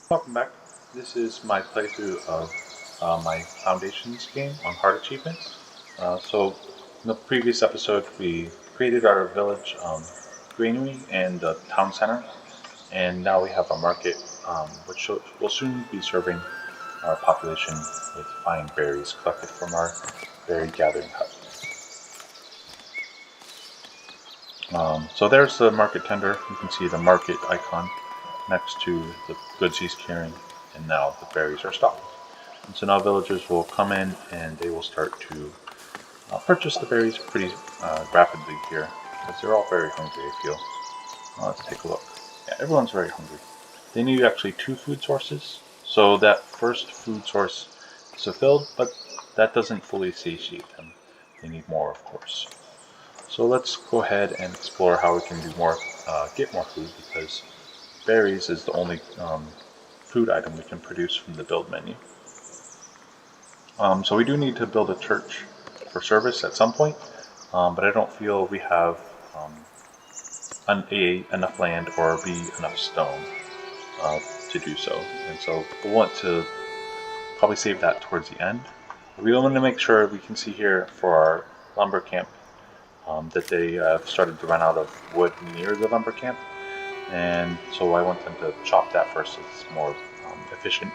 Welcome back. This is my playthrough of my Foundations game on hard achievements. In the previous episode, we created our village granary and the town center, and now we have a market which will soon be serving our population with fine berries collected from our berry gathering hut. So there's the market tender. You can see the market icon next to the goods he's carrying, and now the berries are stocked. And so now villagers will come in and they will start to purchase the berries pretty rapidly here because they're all very hungry, I feel. Let's take a look. Yeah, everyone's very hungry. They need actually two food sources. So that first food source is fulfilled, but that doesn't fully satiate them. They need more, of course. So let's go ahead and explore how we can do more, get more food, because berries is the only food item we can produce from the build menu. So we do need to build a church for service at some point, but I don't feel we have enough land or enough stone to do so. And so we'll want to probably save that towards the end. We want to make sure we can see here for our lumber camp that they have started to run out of wood near the lumber camp. And so I want them to chop that first so it's more efficient.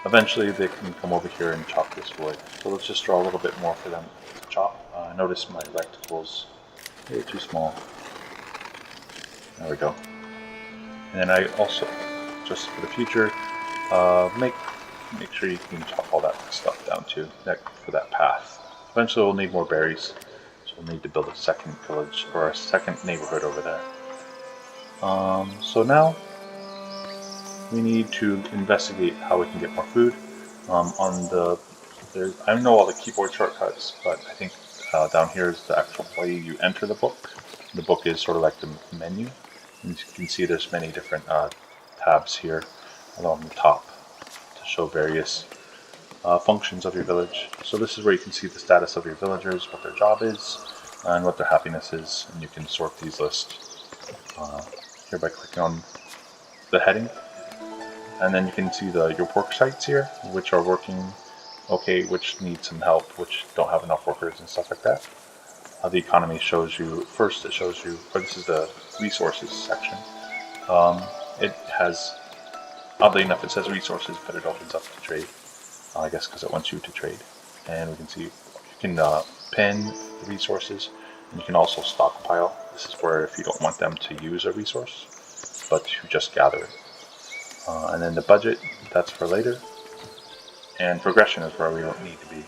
Eventually they can come over here and chop this wood. So let's just draw a little bit more for them to chop. Notice my rectangles a little too small. There we go. And then I also, just for the future, make sure you can chop all that stuff down too, for that path. Eventually we'll need more berries, so we'll need to build a second village or a second neighborhood over there. So now we need to investigate how we can get more food. I know all the keyboard shortcuts, but I think down here is the actual way you enter the book. The book is sort of like the menu. And you can see there's many different tabs here along the top to show various functions of your village. So this is where you can see the status of your villagers, what their job is, and what their happiness is. And you can sort these lists here by clicking on the heading. And then you can see your work sites here, which are working okay, which need some help, which don't have enough workers and stuff like that. The economy shows you, first it shows you, or this is the resources section. It has, oddly enough, it says resources, but it opens up to trade. I guess because it wants you to trade. And we can see you can pin the resources, and you can also stockpile. This is where if you don't want them to use a resource, but to just gather it. And then the budget, that's for later. And progression is where we don't need to be.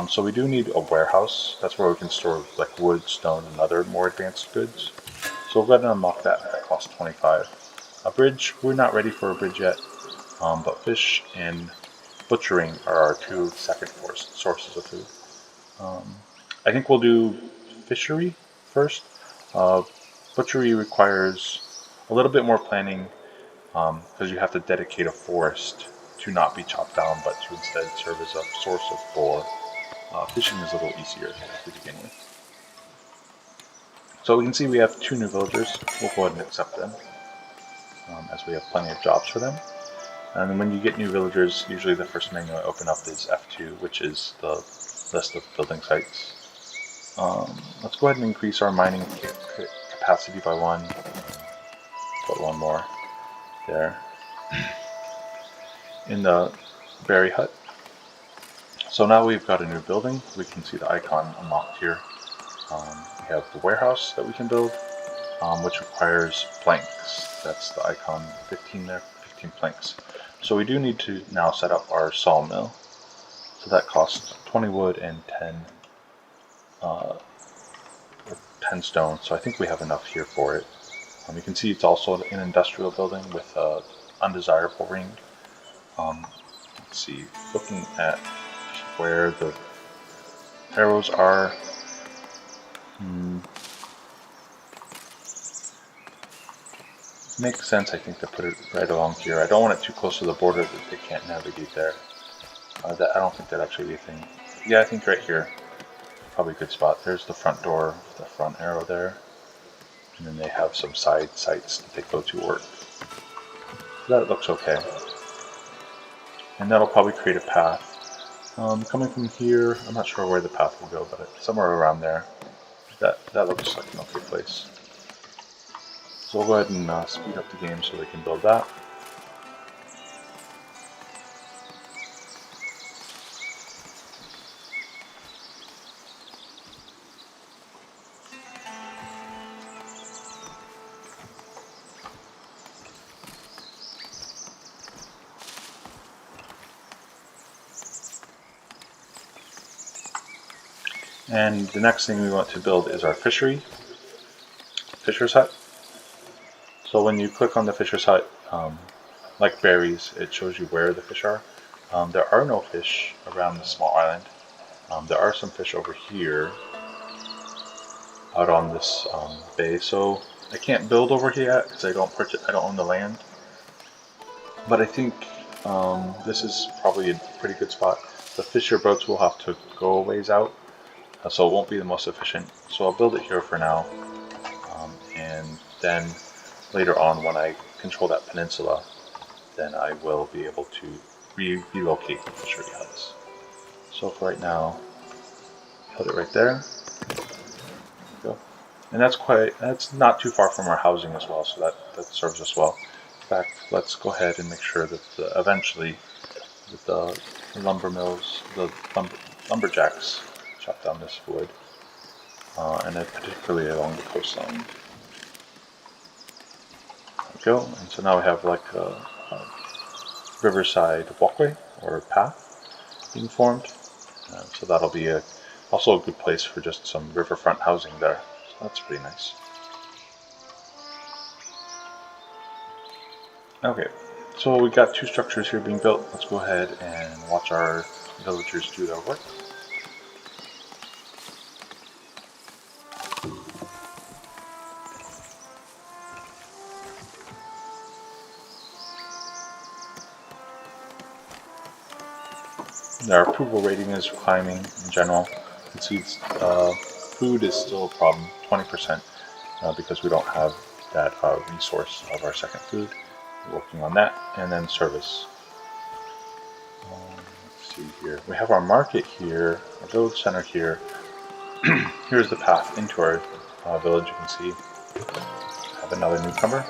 So we do need a warehouse. That's where we can store like wood, stone, and other more advanced goods. So we'll go ahead and unlock that. That costs 25. A bridge, we're not ready for a bridge yet. But fish and butchering are our two second sources of food. I think we'll do fishery first. Butchery requires a little bit more planning because you have to dedicate a forest to not be chopped down, but to instead serve as a source of boar. Fishing is a little easier to begin with. So we can see we have two new villagers. We'll go ahead and accept them, as we have plenty of jobs for them. And when you get new villagers, usually the first menu I open up is F2, which is the list of building sites. Let's go ahead and increase our mining capacity by 1. Put 1 more there. In the berry hut. So now we've got a new building. We can see the icon unlocked here. We have the warehouse that we can build, which requires planks. That's the icon 15 there, 15 planks. So we do need to now set up our sawmill. So that costs 20 wood and 10 stone. So I think we have enough here for it. You can see it's also an industrial building with an undesirable ring. Let's see, looking at where the arrows are. Makes sense, I think, to put it right along here. I don't want it too close to the border that they can't navigate there. I don't think that'd actually be a thing. Yeah, I think right here, probably a good spot. There's the front door, the front arrow there. And then they have some side sites that they go to work. That looks okay. And that'll probably create a path. Coming from here, I'm not sure where the path will go, but somewhere around there. That looks like an okay place. So we'll go ahead and speed up the game so we can build that. And the next thing we want to build is our fisher's hut. So when you click on the fisher's hut, like berries, it shows you where the fish are. There are no fish around the small island. There are some fish over here out on this bay, so I can't build over here yet because I don't own the land. But I think this is probably a pretty good spot. The fisher boats will have to go a ways out, so it won't be the most efficient. So I'll build it here for now, and then later on when I control that peninsula, then I will be able to relocate the fishery huts. So for right now, put it right there. Go. And that's not too far from our housing as well, so that serves us well. In fact, let's go ahead and make sure that eventually that the lumber mills, the lumberjacks chop down this wood, and then particularly along the coastline. There we go. And so now we have like a riverside walkway or path being formed. So that'll be also a good place for just some riverfront housing there. So that's pretty nice. Okay, so we got two structures here being built. Let's go ahead and watch our villagers do their work. Our approval rating is climbing in general. You can see food is still a problem, 20%, because we don't have that resource of our second food. We're working on that. And then service. Let's see here. We have our market here, our village center here. Here's the path into our village. You can see have another newcomer.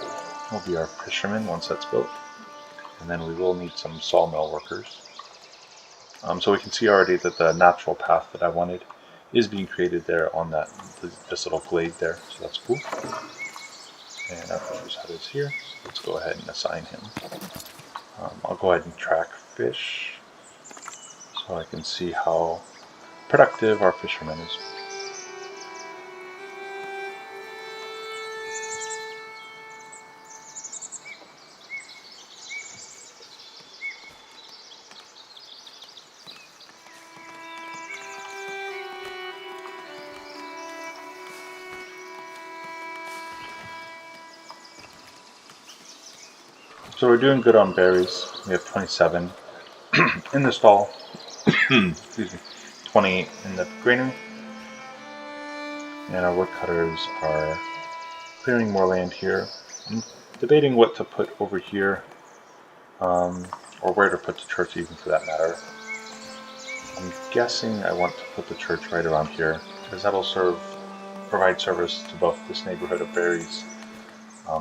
Will be our fisherman once that's built. And then we will need some sawmill workers. So we can see already that the natural path that I wanted is being created there on this little glade there, so that's cool. And our fisher's hut is here, so let's go ahead and assign him. I'll go ahead and track fish so I can see how productive our fisherman is. So we're doing good on berries. We have 27 in the stall. Excuse me. 28 in the granary. And our woodcutters are clearing more land here. I'm debating what to put over here, or where to put the church even for that matter. I'm guessing I want to put the church right around here, because that'll provide service to both this neighborhood of berries,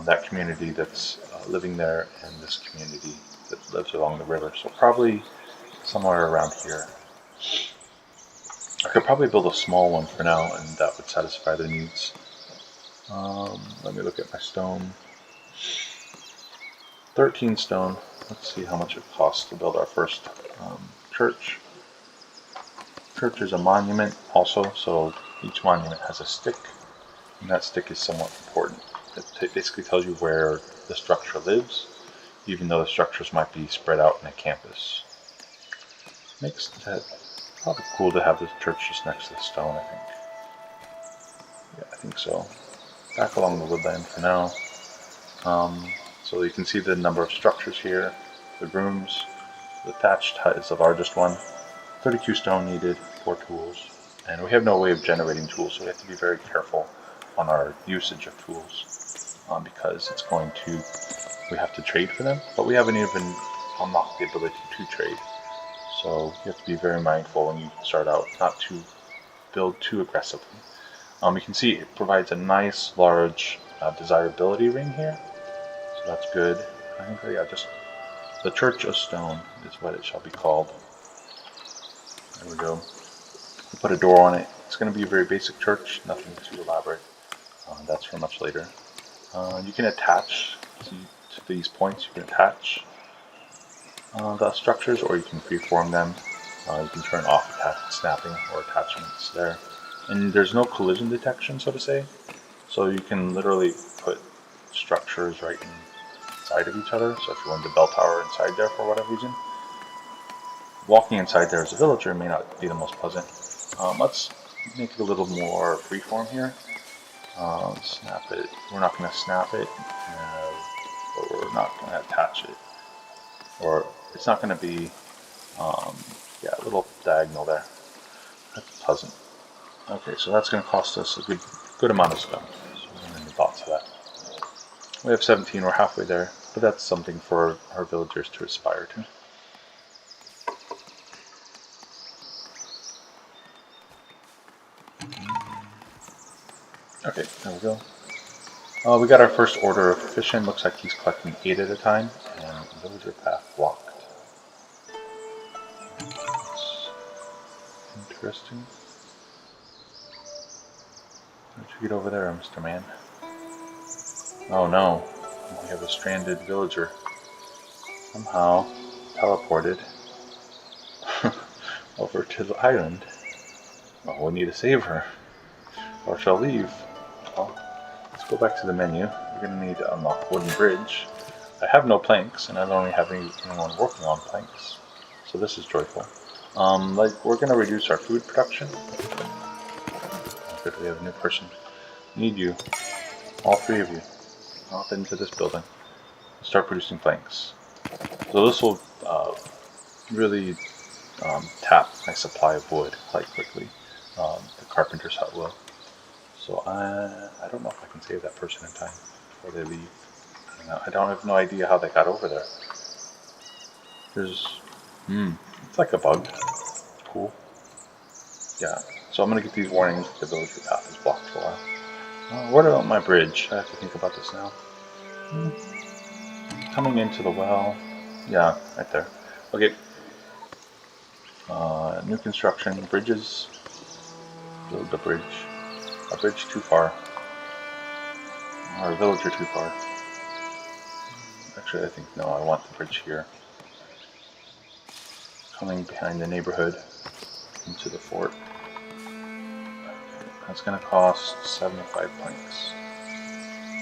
that community that's living there, and this community that lives along the river. So probably somewhere around here. I could probably build a small one for now, and that would satisfy their needs. Let me look at my stone. 13 stone. Let's see how much it costs to build our first church. Church is a monument also, so each monument has a stick, and that stick is somewhat important. It basically tells you where the structure lives, even though the structures might be spread out in a campus. Makes that probably cool to have the church just next to the stone, I think. Yeah, I think so. Back along the woodland for now. So you can see the number of structures here, the rooms. The thatched hut is the largest one. 32 stone needed, 4 tools. And we have no way of generating tools, so we have to be very careful on our usage of tools, because it's going to we have to trade for them, but we haven't even unlocked the ability to trade. So you have to be very mindful when you start out not to build too aggressively. You can see it provides a nice large desirability ring here, so that's good. I think, yeah, just the Church of Stone is what it shall be called. There we go. We'll put a door on it. It's going to be a very basic church, nothing too elaborate. That's for much later. You can attach to these points. You can attach the structures, or you can freeform them. You can turn off snapping or attachments there. And there's no collision detection, so to say. So you can literally put structures right inside of each other. So if you want the bell tower inside there for whatever reason, walking inside there as a villager may not be the most pleasant. Let's make it a little more freeform here. Snap it. We're not going to snap it, but we're not going to attach it. Or it's not going to be, yeah, a little diagonal there. That's pleasant. Okay, so that's going to cost us a good amount of stone. So we're going to thoughts of that. We have 17, we're halfway there, but that's something for our villagers to aspire to. Okay, there we go. We got our first order of fishing. Looks like he's collecting 8 at a time, and villager path blocked. That's interesting. How'd you get over there, Mr. Man? Oh no, we have a stranded villager. Somehow teleported over to the island. Well, we need to save her, or she'll leave. Well, let's go back to the menu. We're going to need to unlock wooden bridge. I have no planks, and I don't really have anyone working on planks, so this is joyful. We're going to reduce our food production. Good, we have a new person. Need you, all 3 of you, hop into this building. Start producing planks. So this will really tap my supply of wood quite quickly. The carpenter's hut will. So I don't know if I can save that person in time before they leave. I don't have no idea how they got over there. There's, it's like a bug. Cool. Yeah. So I'm gonna get these warnings that the villager path is blocked for a while. What about my bridge? I have to think about this now. Coming into the well. Yeah, right there. Okay. New construction, bridges. Build the bridge. A bridge too far. Or a villager too far. Actually, I think, no, I want the bridge here. Coming behind the neighborhood into the fort. That's going to cost 75 planks.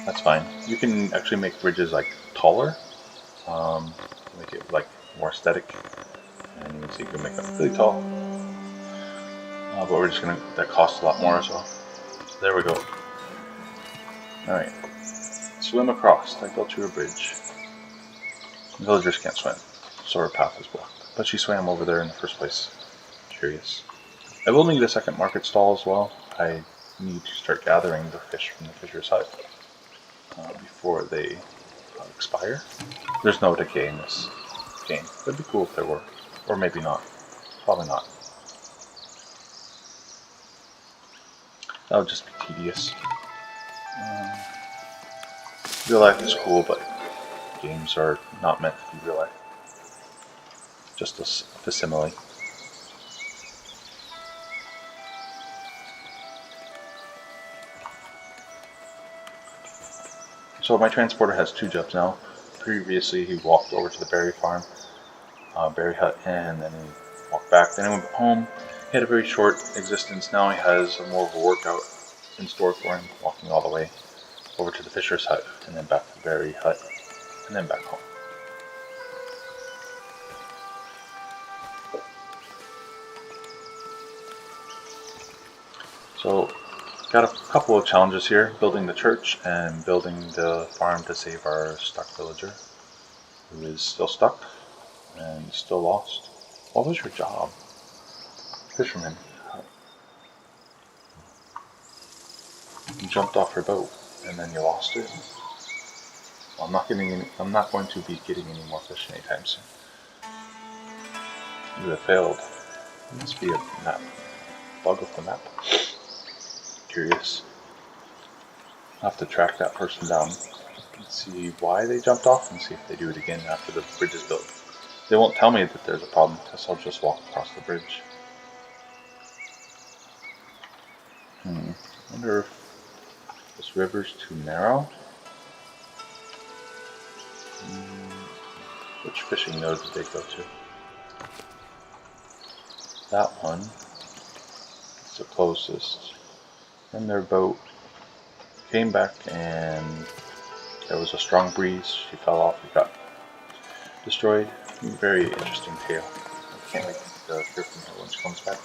That's fine. You can actually make bridges like taller. Make it like more aesthetic. And you can see you can make them really tall. But we're just going to, that costs a lot more as well. So there we go. Alright. Swim across. I built you a bridge. Villagers can't swim, so her path is blocked. But she swam over there in the first place. Curious. I will need a second market stall as well. I need to start gathering the fish from the fisher's hut before they expire. There's no decay in this game. It'd be cool if there were. Or maybe not. Probably not. That would just be tedious. Real life is cool, but games are not meant to be real life. Just a facsimile. So my transporter has 2 jobs now. Previously he walked over to the berry farm, berry hut, and then he walked back. Then he went home. He had a very short existence. Now he has more of a workout in store for him, walking all the way over to the fisher's hut, and then back to the berry hut, and then back home. So, got a couple of challenges here, building the church and building the farm to save our stuck villager, who is still stuck and still lost. What was your job? Fisherman. You jumped off your boat and then you lost it. I'm not going to be getting any more fish anytime soon. You have failed. There must be a map. Bug with the map. Curious. I'll have to track that person down and see why they jumped off and see if they do it again after the bridge is built. They won't tell me that there's a problem because I'll just walk across the bridge. I wonder if this river's too narrow. Which fishing node did they go to? That one is the closest. And their boat came back and there was a strong breeze. She fell off and got destroyed. Very interesting tale. I can't wait to hear from her when she comes back.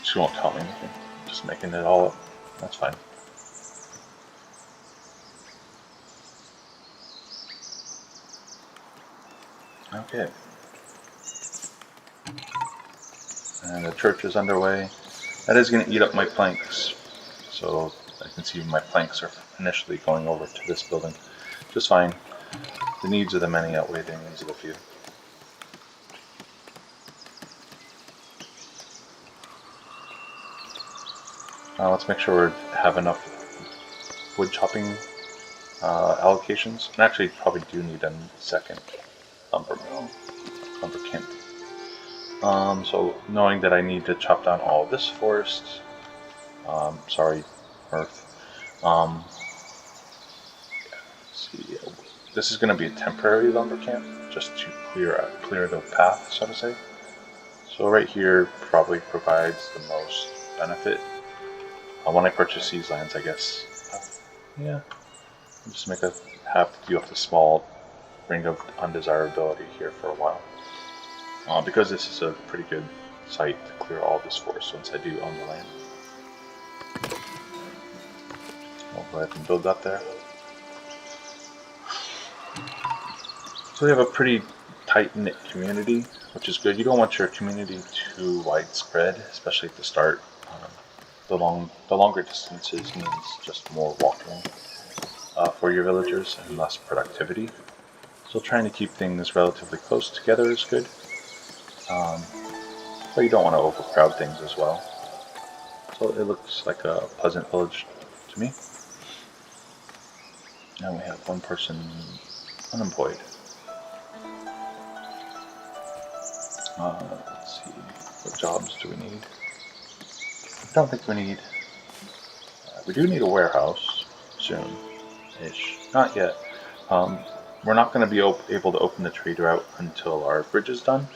She won't tell me anything. Just making it all up. That's fine. Okay. And the church is underway. That is going to eat up my planks. So I can see my planks are initially going over to this building. Just fine. The needs of the many outweigh the needs of the few. Let's make sure we have enough wood chopping allocations. And actually probably do need a second lumber camp. So knowing that I need to chop down all this forest, sorry, earth. Let's see, this is going to be a temporary lumber camp, just to clear the path, so to say. So right here probably provides the most benefit. When I purchase these lands, I guess, yeah, just have to deal with the small ring of undesirability here for a while. Because this is a pretty good site to clear all this forest once I do own the land. I'll go ahead and build that there. So we have a pretty tight-knit community, which is good. You don't want your community too widespread, especially at the start. The longer distances means just more walking for your villagers and less productivity. So trying to keep things relatively close together is good. But you don't want to overcrowd things as well. So it looks like a pleasant village to me. Now we have one person unemployed. Let's see, what jobs do we need? I don't think we need. We do need a warehouse soon-ish. Not yet. We're not going to be able to open the trade route until our bridge is done.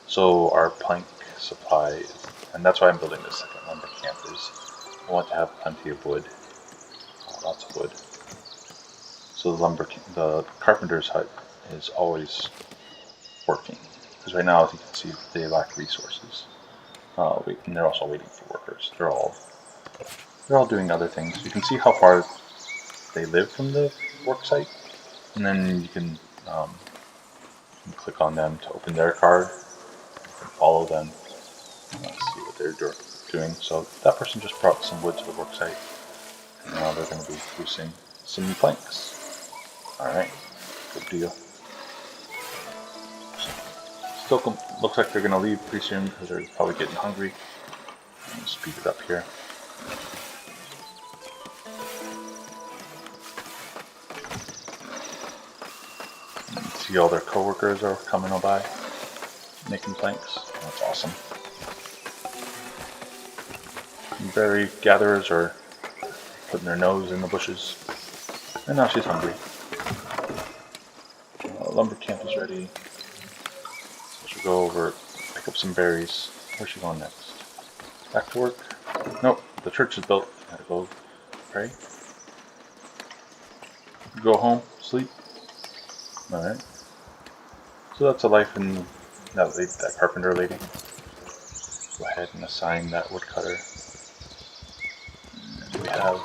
So our plank supply, and that's why I'm building this second lumber camp, is I want to have plenty of wood, lots of wood. So the carpenter's hut is always working. Because right now, as you can see, they lack resources. And they're also waiting for workers. They're all doing other things. You can see how far they live from the work site, and then you can click on them to open their card. You can follow them. Let's see what they're doing. So that person just brought some wood to the work site, and now they're going to be producing some planks. All right, good deal. Still looks like they're going to leave pretty soon because they're probably getting hungry. Let me speed it up here. See all their coworkers are coming by, making planks. That's awesome. Berry gatherers are putting their nose in the bushes. And now she's hungry. Lumber camp is ready. She'll go over, pick up some berries. Where's she going next? Back to work? Nope, the church is built. Gotta go pray. Go home, sleep. Alright. So that's a life in that carpenter lady. Go ahead and assign that woodcutter. And we have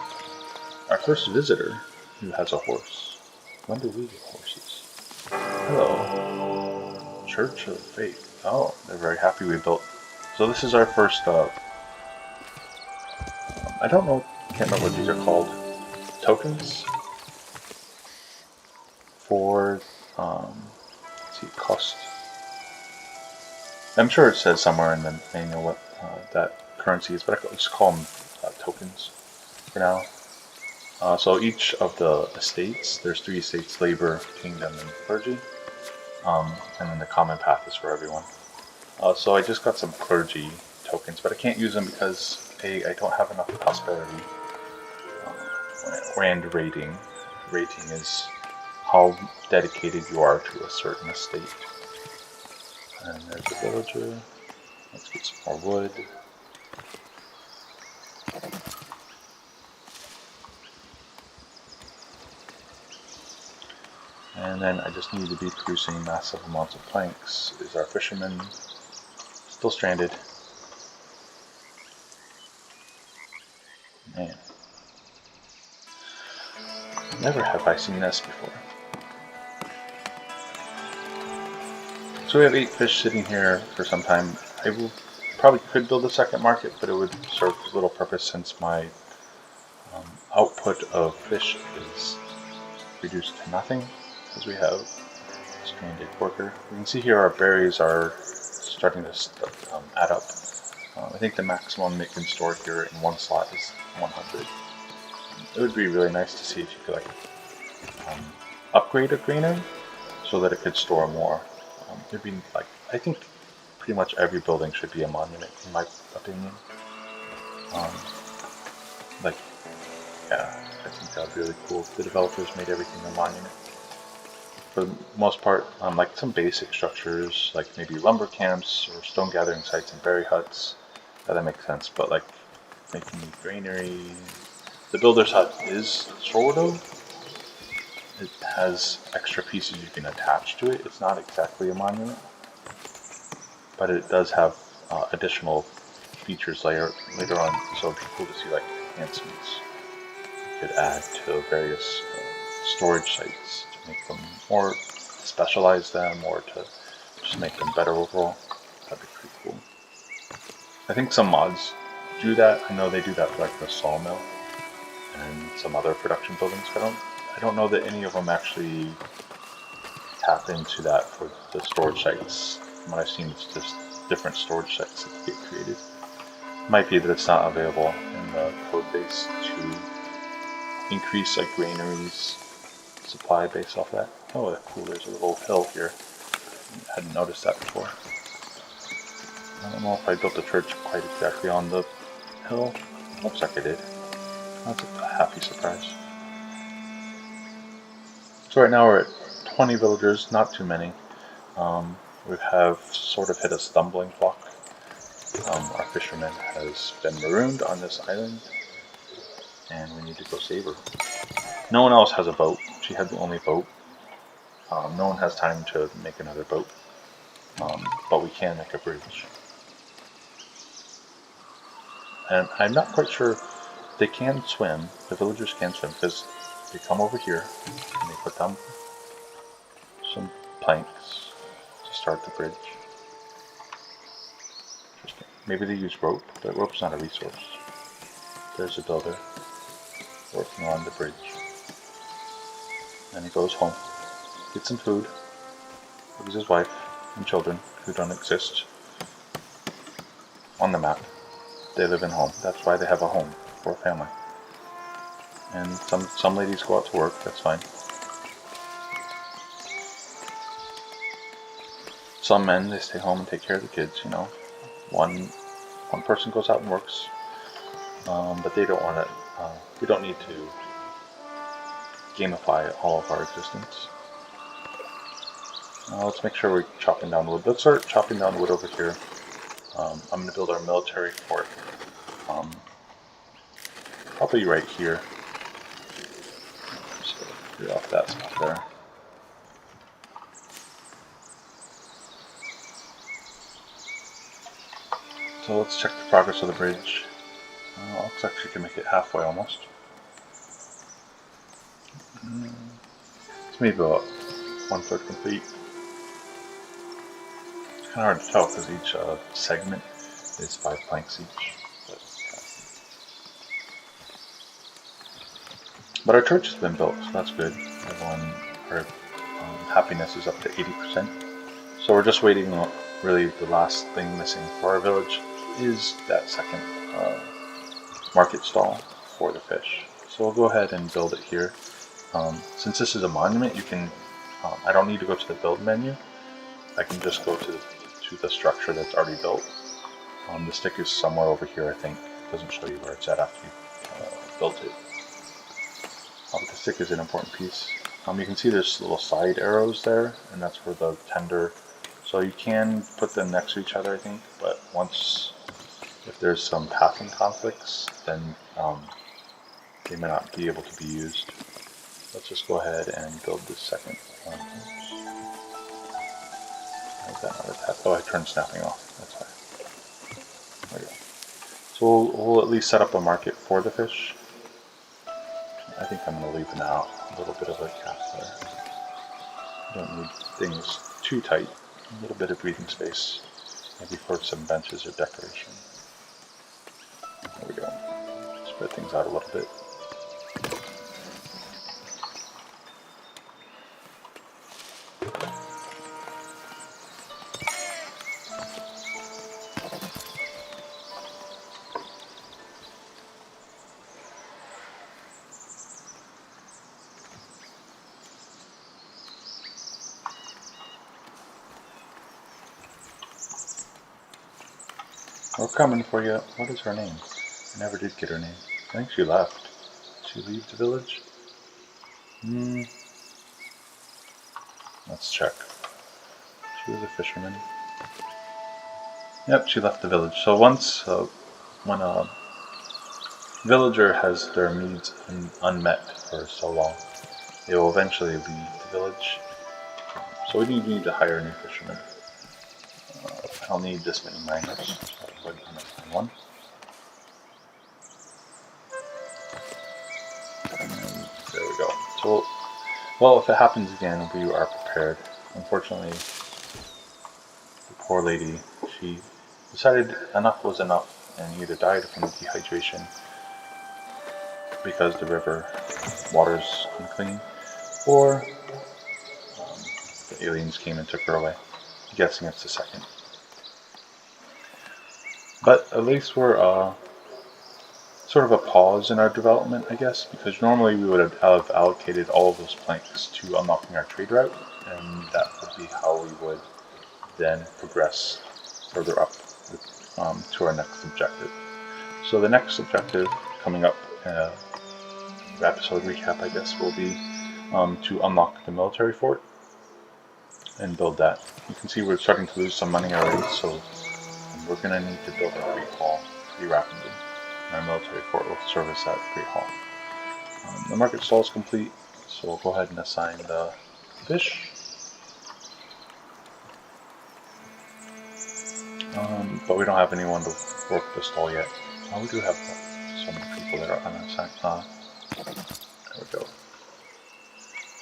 our first visitor who has a horse. When do we get horses? Hello. Church of Faith. Oh, they're very happy we built. So this is our first, I don't know, can't remember what these are called. Tokens? for, let's see, cost. I'm sure it says somewhere in the manual what that currency is, but I just call them tokens for now. So each of the estates, there's 3 estates: labor, kingdom, and clergy. And then the common path is for everyone. So I just got some clergy tokens, but I can't use them because I don't have enough prosperity. And rating. Rating is how dedicated you are to a certain estate. And there's a villager. Let's get some more wood. And then I just need to be producing massive amounts of planks. Is our fisherman still stranded? Man. Never have I seen this before. So we have 8 fish sitting here for some time. I will probably could build a second market, but it would serve little purpose since my output of fish is reduced to nothing, because we have a stranded worker. You can see here our berries are starting to add up. I think the maximum it can store here in one slot is 100. It would be really nice to see if you could upgrade a granary so that it could store more. It'd be like, I think pretty much every building should be a monument in my opinion. Yeah, I think that would be really cool if the developers made everything a monument. For the most part, like some basic structures, like maybe lumber camps or stone gathering sites and berry huts, that makes sense. But like making a granary, the builder's hut is sort of, it has extra pieces you can attach to it. It's not exactly a monument, but it does have additional features later on, so it'd be cool to see like enhancements you could add to various storage sites to make them more, specialize them, or to just make them better overall. That'd be pretty cool. I think some mods do that. I know they do that for like the sawmill and some other production buildings. I don't know that any of them actually tap into that for the storage sites. From what I've seen, it's just different storage sites that get created. It might be that it's not available in the code base to increase like granaries supply based off that. Oh, that's cool. There's a little hill here. I hadn't noticed that before. I don't know if I built the church quite exactly on the hill. Looks like I did. That's a happy surprise. So right now we're at 20 villagers, not too many. We have sort of hit a stumbling block. Our fisherman has been marooned on this island, and we need to go save her. No one else has a boat. She had the only boat. No one has time to make another boat, but we can make a bridge. And I'm not quite sure, they can swim, the villagers can swim, because they come over here and they put down some planks to start the bridge. Interesting. Maybe they use rope, but rope's not a resource. There's a builder working on the bridge. And he goes home, gets some food, leaves his wife and children who don't exist on the map. They live in home. That's why they have a home for a family. And some ladies go out to work. That's fine. Some men, they stay home and take care of the kids. You know, one person goes out and works, but they don't want to. We don't need to gamify all of our existence. Let's make sure we're chopping down wood. Let's start chopping down wood over here. I'm going to build our military fort. Probably right here. So clear off that spot there. So let's check the progress of the bridge. Looks like we can make it halfway almost. It's maybe about 1/3 complete. It's kind of hard to tell because each segment is 5 planks each. But our church has been built, so that's good. Our happiness is up to 80%. So we're just waiting. Really, the last thing missing for our village is that second market stall for the fish. So we'll go ahead and build it here. Since this is a monument, you can. I don't need to go to the build menu. I can just go to the structure that's already built. The stick is somewhere over here, I think. It doesn't show you where it's at after you built it. But the stick is an important piece. You can see there's little side arrows there, and that's where the tender. So you can put them next to each other, I think. But if there's some pathing conflicts, then they may not be able to be used. Let's just go ahead and build this second one. Oh, I turned snapping off. That's why. There we go. So we'll at least set up a market for the fish. I think I'm going to leave now a little bit of a cap there. Don't need things too tight. A little bit of breathing space, maybe for some benches or decoration. There we go. Spread things out a little bit. We're coming for you. What is her name? I never did get her name. I think she left. Did she leave the village? Let's check. She was a fisherman. Yep, she left the village. So when a villager has their needs unmet for so long, they will eventually leave the village. So we need to hire a new fisherman. I don't need this many miners, so I'll go ahead and find one. And there we go. So, well, if it happens again, we are prepared. Unfortunately, the poor lady, she decided enough was enough and either died from dehydration because the river water's unclean, or the aliens came and took her away. I'm guessing it's the second. But at least we're sort of a pause in our development, I guess, because normally we would have allocated all of those planks to unlocking our trade route, and that would be how we would then progress further up to our next objective. So the next objective coming up, episode recap, I guess, will be to unlock the military fort and build that. You can see we're starting to lose some money already, so we're going to need to build a Great Hall pretty rapidly. And our military fort will service that Great Hall. The market stall is complete, so we'll go ahead and assign the fish. But we don't have anyone to work the stall yet. Oh, we do have some people that are unassigned. There we go.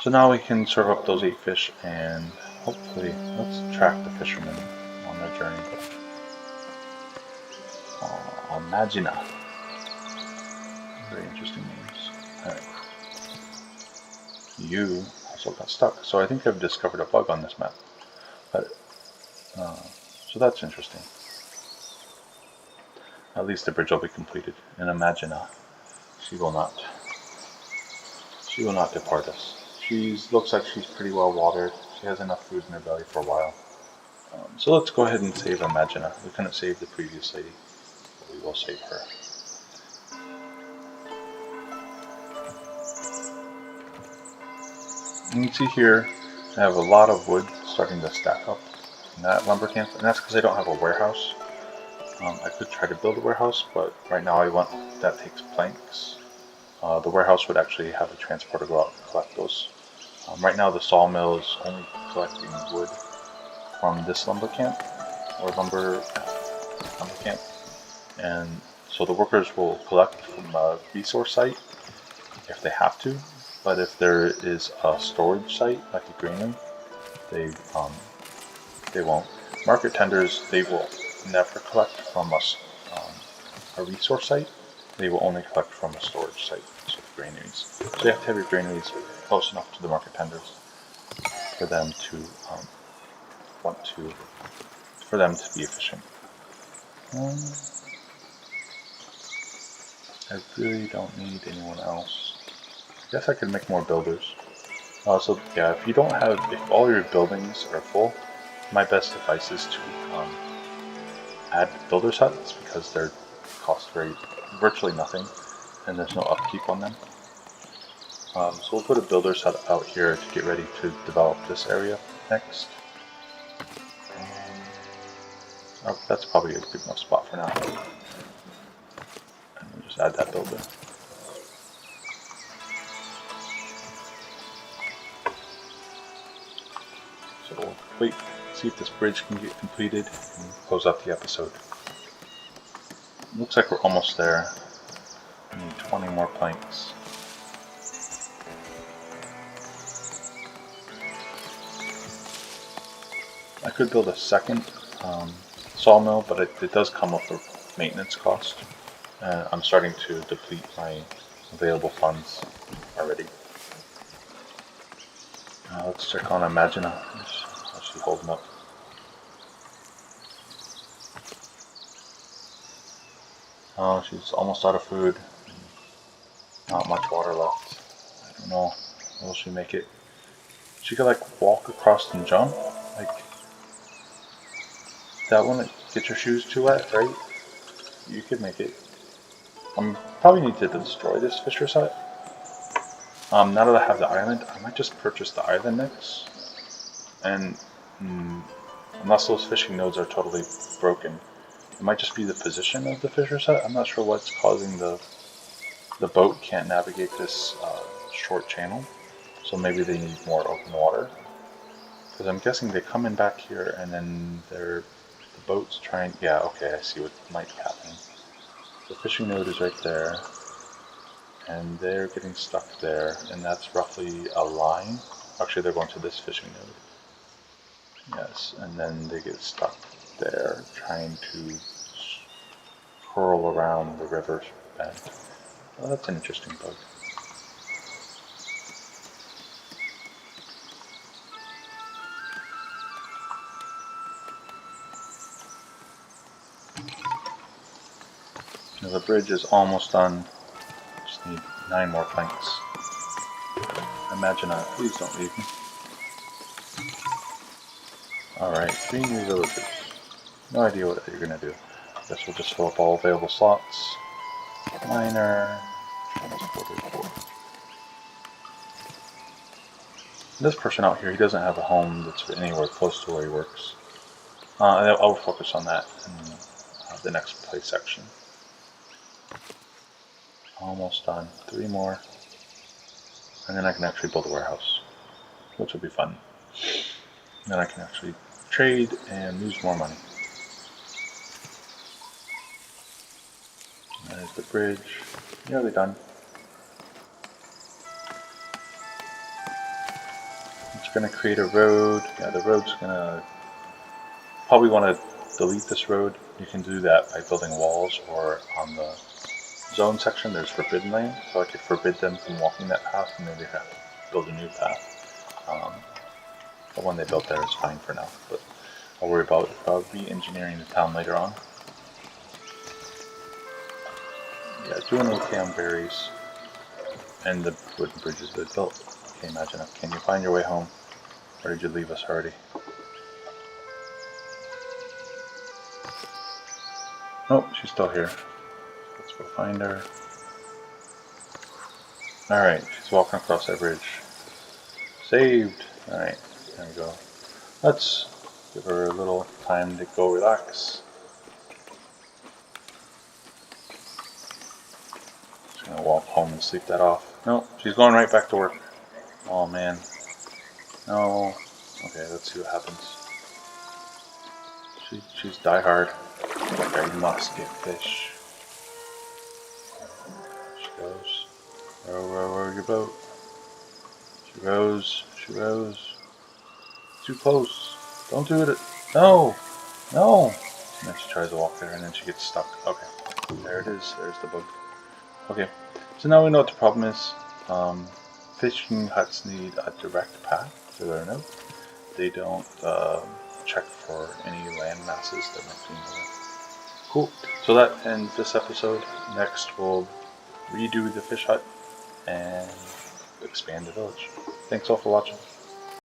So now we can serve up those 8 fish, and hopefully, let's track the fishermen on their journey. Imagina. Very interesting names. Alright. You also got stuck. So I think I've discovered a bug on this map. But, so that's interesting. At least the bridge will be completed. And Imagina, she will not depart us. She looks like she's pretty well watered. She has enough food in her belly for a while. So let's go ahead and save Imagina. We couldn't save the previous lady, but we will save her. You can see here, I have a lot of wood starting to stack up in that lumber camp, and that's because I don't have a warehouse. I could try to build a warehouse, but right now that takes planks. The warehouse would actually have a transporter go out and collect those. Right now the sawmill is only collecting wood from this lumber camp, or lumber camp, and so the workers will collect from a resource site if they have to, but if there is a storage site, like a granary, they won't. Market tenders, they will never collect from a resource site. They will only collect from a storage site, so the granaries. So you have to have your granaries close enough to the market tenders for them to for them to be efficient. I really don't need anyone else. I guess I could make more builders. So yeah, if all your buildings are full, my best advice is to add builders huts because they cost virtually nothing, and there's no upkeep on them. So we'll put a builder's hut out here to get ready to develop this area next. That's probably a good enough spot for now. And we'll just add that builder. So we'll wait, see if this bridge can get completed, and close out the episode. Looks like we're almost there. We need 20 more planks. I could build a second sawmill, but it does come with a maintenance cost. I'm starting to deplete my available funds already. Let's check on Imagina. How's she holding up? Oh, she's almost out of food. Not much water left. I don't know. Will she make it? She could like walk across and jump. Like that one. Get your shoes too wet, right? You could make it. Probably need to destroy this fisher's hut. Now that I have the island, I might just purchase the island next. And unless those fishing nodes are totally broken, it might just be the position of the fisher's hut. I'm not sure what's causing the boat can't navigate this short channel. So maybe they need more open water. Because I'm guessing they come in back here and then the boat's trying. Yeah, okay, I see what might be happening. The fishing node is right there. And they're getting stuck there, and that's roughly a line. Actually, they're going to this fishing node. Yes, and then they get stuck there, trying to curl around the river's bend. Well, that's an interesting bug. Now, the bridge is almost done. Just need 9 more planks. Imagina, please don't leave me. Alright, 3 new villagers. No idea what you're gonna do. Guess we'll just fill up all available slots. Miner. This person out here, he doesn't have a home that's anywhere close to where he works. I'll focus on that in the next play section. Almost done. 3 more. And then I can actually build a warehouse, which will be fun. Then I can actually trade and lose more money. There's the bridge. Nearly done. It's going to create a road. Yeah, the road's going to... Probably want to delete this road. You can do that by building walls, or on the zone section there's forbidden land, so I could forbid them from walking that path and maybe have to build a new path. The one they built there is fine for now, but I'll worry about re-engineering the town later on. Yeah, doing okay on berries and the wooden bridges they built. Okay, Imagina, can you find your way home, or did you leave us already? Nope, she's still here. Let's go find her. Alright, she's walking across that bridge. Saved! Alright, there we go. Let's give her a little time to go relax. She's gonna walk home and sleep that off. Nope, she's going right back to work. Oh man. No. Okay, let's see what happens. She's diehard. Like, I must get fish. She goes. Row your boat. She rows. Too close. Don't do it. No! No! And then she tries to walk there and then she gets stuck. Okay. There it is. There's the bug. Okay. So now we know what the problem is. Fishing huts need a direct path to their node. they don't check for any land masses that might be in the way. Cool. So that ends this episode. Next, we'll redo the fish hut and expand the village. Thanks all for watching.